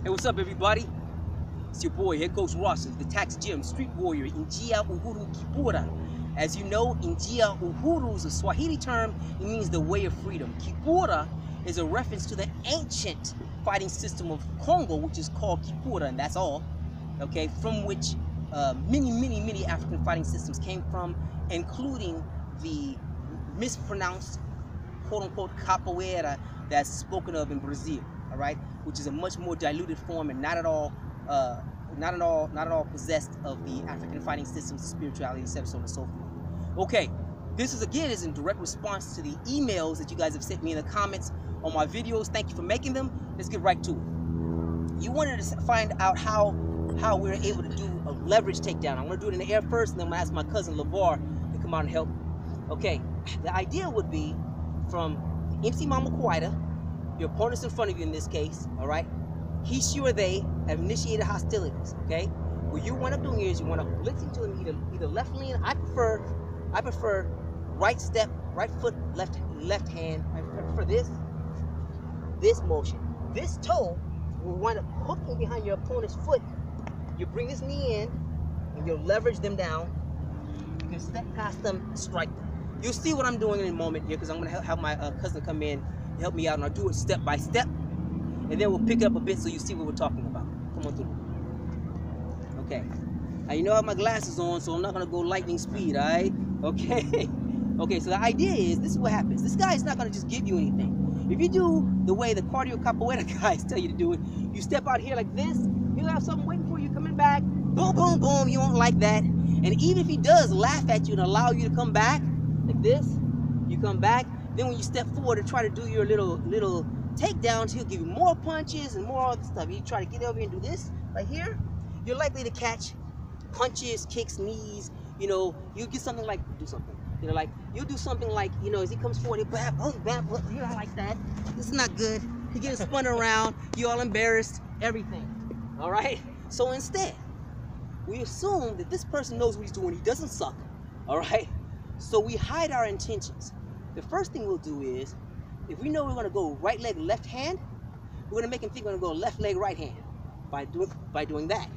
Hey, what's up, everybody? It's your boy, Head Coach Ross, the Tax Gym Street Warrior, Njia Uhuru Kipura. As you know, Njia Uhuru is a Swahili term. It means the way of freedom. Kipura is a reference to the ancient fighting system of Congo, which is called Kipura, and that's all. Okay, from which many African fighting systems came from, including the mispronounced quote-unquote capoeira that's spoken of in Brazil. All right, which is a much more diluted form and not at all possessed of the African fighting systems, spirituality, etc., so on and so forth. Okay, this is again in direct response to the emails that you guys have sent me in the comments on my videos. Thank you for making them. Let's get right to it. You wanted to find out how we're able to do a leverage takedown. I'm going to do it in the air first, and then I'm going to ask my cousin LeVar to come out and help. Okay, the idea would be from MC Mama Kwaida, your opponent's in front of you in this case, all right? He, she, or they have initiated hostilities, okay? What you want to do is you want to blitz into them either left lean. I prefer right step, right foot, left hand. I prefer this motion. This toe will wind up hooking behind your opponent's foot. You bring this knee in, and you'll leverage them down. You can step past them and strike them. You'll see what I'm doing in a moment here, because I'm going to have my cousin come in and help me out, and I'll do it step by step, and then we'll pick it up a bit so you see what we're talking about. Come on through. Okay. Now you know I have my glasses on, so I'm not going to go lightning speed, all right? Okay. Okay, so the idea is, this is what happens. This guy is not going to just give you anything. If you do the way the cardio capoeira guys tell you to do it, you step out here like this, he'll have something waiting for you coming back, boom, boom, boom, you won't like that. And even if he does laugh at you and allow you to come back, like this, you come back, then when you step forward and try to do your little takedowns, he'll give you more punches and more other stuff. You try to get over here and do this right here, you're likely to catch punches, kicks, knees. You know, you get something like, do something. You know, like, you do something like, you know, as he comes forward, he'll bam, oh, bam, you don't like that. This is not good. He gets spun around, you all embarrassed, everything. All right? So instead, we assume that this person knows what he's doing. He doesn't suck. All right? So we hide our intentions. The first thing we'll do is, if we know we're going to go right leg, left hand, we're going to make him think we're going to go left leg, right hand by doing that.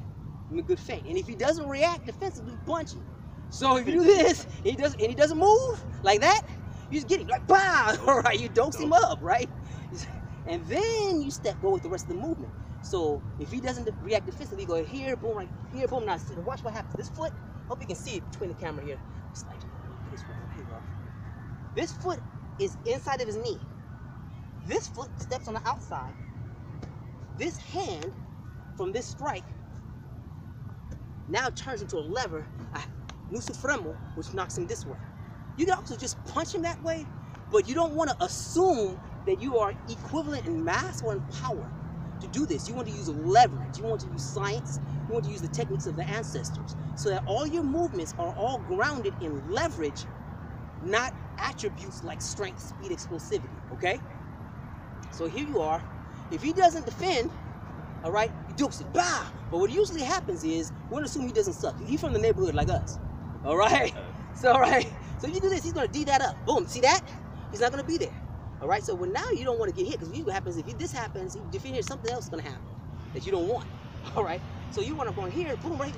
Give him a good feint. And if he doesn't react defensively, punch him. So if you do this, and he doesn't move like that, you just get him like, bah! All right, you dose him up, right? And then you go with the rest of the movement. So if he doesn't react defensively, you go here, boom, right here, boom. Now watch what happens. This foot, hope you can see it between the camera here. This foot is inside of his knee. This foot steps on the outside. This hand from this strike now turns into a lever, a nusupremo, which knocks him this way. You can also just punch him that way, but you don't want to assume that you are equivalent in mass or in power to do this. You want to use leverage. You want to use science. You want to use the techniques of the ancestors, so that all your movements are all grounded in leverage, not attributes like strength, speed, explosivity, okay? So here you are. If he doesn't defend, all right, you dukes it, bah! But what usually happens is, we're gonna assume he doesn't suck. He's from the neighborhood like us, all right? So, all right, so you do this, he's gonna D that up. Boom, see that? He's not gonna be there, all right? So now you don't wanna get hit, because usually what happens, if this happens, if you hear something else is gonna happen that you don't want, all right? So you wanna go in here, boom, right?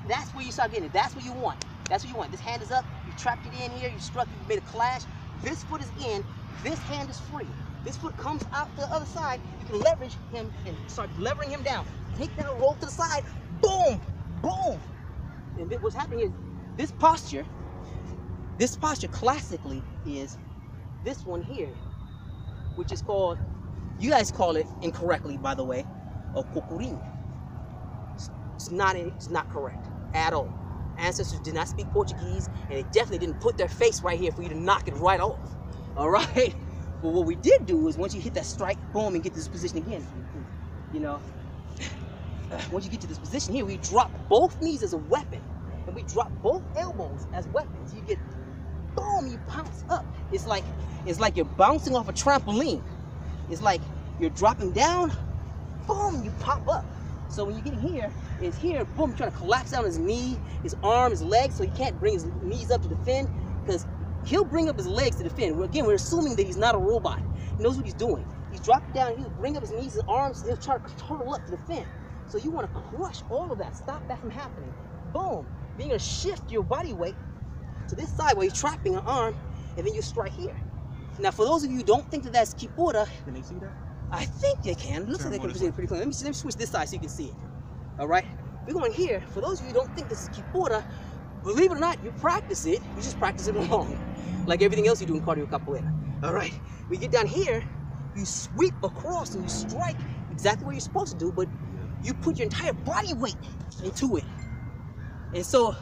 That's where you start getting it. That's what you want. That's what you want. This hand is up, you trapped it in here, you struck, you made a clash. This foot is in, this hand is free. This foot comes out to the other side, you can leverage him and start levering him down. Take down, roll to the side, boom, boom. And what's happening is, this posture classically is this one here, which is called, you guys call it incorrectly, by the way, a kokurin. It's not correct at all. Ancestors did not speak Portuguese, and they definitely didn't put their face right here for you to knock it right off. All right? But what we did do is, once you hit that strike, boom, and get to this position again, you know, once you get to this position here, we drop both knees as a weapon, and we drop both elbows as weapons. You get, boom, you bounce up. It's like you're bouncing off a trampoline. It's like you're dropping down, boom, you pop up. So when you get here, it's here, boom, you're trying to collapse down his knee, his arm, his legs, so he can't bring his knees up to defend, because he'll bring up his legs to defend. Again, we're assuming that he's not a robot. He knows what he's doing. He's dropping down, he'll bring up his knees and arms, he'll try to turtle up to defend. So you want to crush all of that, stop that from happening. Boom. Then you're going to shift your body weight to this side where you're trapping an arm, and then you strike here. Now, for those of you who don't think that that's Kipura, can they see that? I think they can. It looks like they can present it pretty clean. Let me switch this side so you can see it. All right? We're going here. For those of you who don't think this is Kipura, believe it or not, you practice it. You just practice it wrong. Like everything else you do in cardio capoeira. All right? We get down here, you sweep across and you strike exactly what you're supposed to do, but you put your entire body weight into it. And so,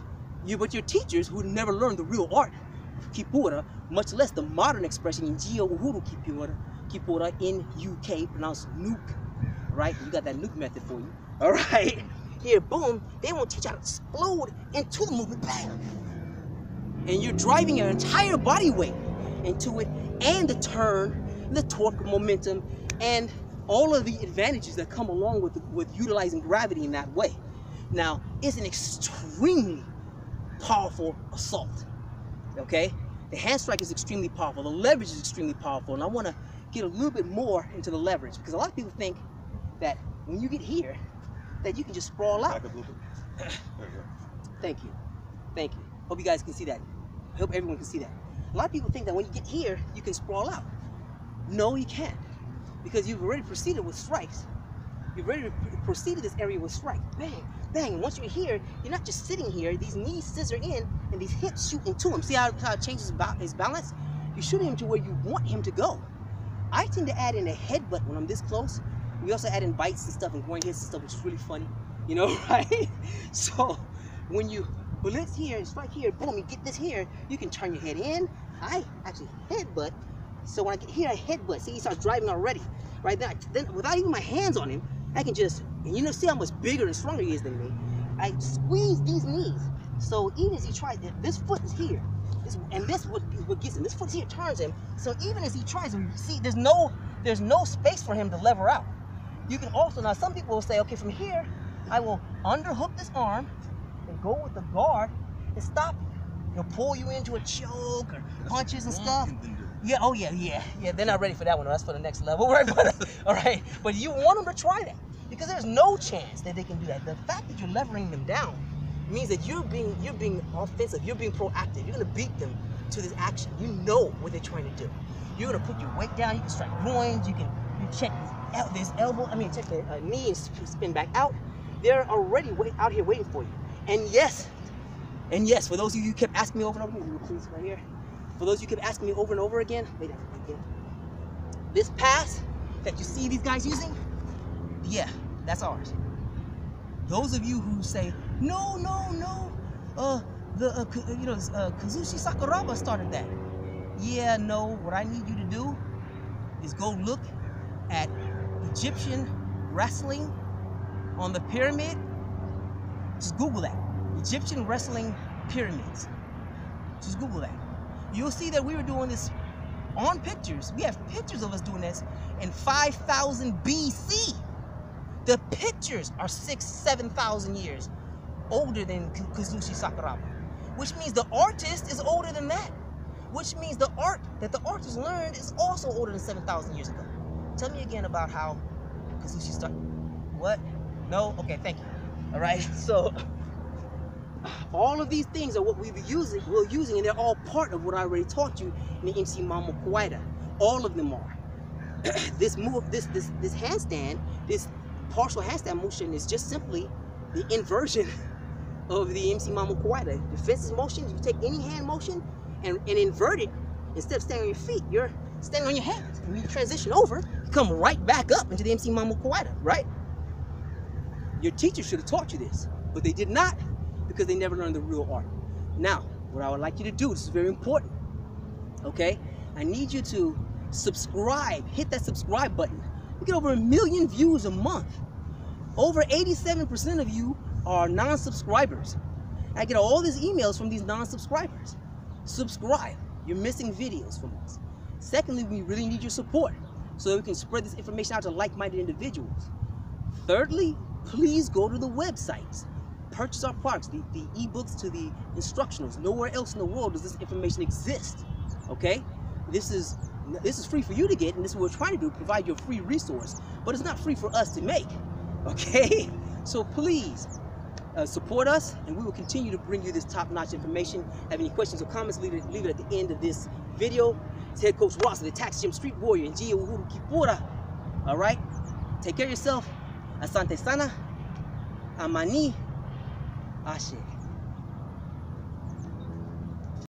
but your teachers who never learned the real art of Kipura, much less the modern expression in Geo Uhuru Kipura in UK, pronounced nuke, right? You got that nuke method for you, all right? Here, boom, they won't teach you how to explode into the movement, bam. And you're driving your entire body weight into it, and the turn, the torque, momentum, and all of the advantages that come along with utilizing gravity in that way. Now, it's an extremely powerful assault, okay? The hand strike is extremely powerful. The leverage is extremely powerful. And I want to get a little bit more into the leverage, because a lot of people think that when you get here, that you can just sprawl out. Back up a little bit. There you go. Thank you. Thank you. Hope you guys can see that. I hope everyone can see that. A lot of people think that when you get here, you can sprawl out. No, you can't. Because you've already proceeded with strikes. You've already proceeded this area with strikes. Bang, bang. And once you're here, you're not just sitting here. These knees scissor in and these hips shoot into him. See how it changes his balance? You shoot him to where you want him to go. I tend to add in a headbutt when I'm this close. We also add in bites and stuff and going hits and stuff, which is really funny. You know, right? So when you blitz here and strike here, boom, you get this here, you can turn your head in. I actually headbutt. So when I get here, I headbutt. See, he starts driving already. Right then, without even my hands on him, I can just, and you know, see how much bigger and stronger he is than me. I squeeze these knees. So even as he tries, this foot is here. And this is what gets him. This foot here turns him. So even as he tries, see, there's no space for him to lever out. You can also, now some people will say, okay, from here, I will underhook this arm and go with the guard and stop you. He'll pull you into a choke or punches and stuff. Yeah, oh yeah. They're not ready for that one. That's for the next level, right? But, all right, but you want them to try that because there's no chance that they can do that. The fact that you're levering them down means that you're being offensive. You're being proactive. You're gonna beat them to this action. You know what they're trying to do. You're gonna put your weight down. You can strike groins. You check this elbow. I mean, check the knee and spin back out. They're already out here waiting for you. And yes, for those of you who kept asking me over and over again, please, right here. For those of you who kept asking me over and over again, wait a minute. This pass that you see these guys using, yeah, that's ours. Those of you who say, no, Kazushi Sakuraba started that. Yeah, no, what I need you to do is go look at Egyptian wrestling on the pyramid. Just Google that. Egyptian wrestling pyramids. Just Google that. You'll see that we were doing this on pictures. We have pictures of us doing this in 5000 BC. The pictures are 7,000 years older than Kazushi Sakuraba, which means the artist is older than that, which means the art that the artist learned is also older than 7,000 years ago. Tell me again about how Kazushi started. What? No? Okay, thank you. All right, so all of these things are what we're using, and they're all part of what I already taught you in the MC Mamo Kawaida. All of them are. This move, this handstand, this partial handstand motion is just simply the inversion of the MC Mamo Kawaida. Defensive motion, you take any hand motion and invert it. Instead of standing on your feet, you're standing on your hands. And when you transition over, you come right back up into the MC Mamo Kawaida, right? Your teacher should have taught you this, but they did not, because they never learned the real art. Now, what I would like you to do, this is very important, okay? I need you to subscribe, hit that subscribe button. We get over 1 million views a month. Over 87% of you are non-subscribers. I get all these emails from these non-subscribers. Subscribe, you're missing videos from us. Secondly, we really need your support so that we can spread this information out to like-minded individuals. Thirdly, please go to the websites. Purchase our products, the ebooks to the instructionals. Nowhere else in the world does this information exist, okay? This is This is free for you to get, and this is what we're trying to do, provide you a free resource. But it's not free for us to make, okay? So please, support us, and we will continue to bring you this top-notch information. Have any questions or comments, leave it at the end of this video. It's Head Coach Ross, the Tax Gym Street Warrior, and Gia Uhuru Kipura. All right? Take care of yourself. Asante sana. Amani. Ashe.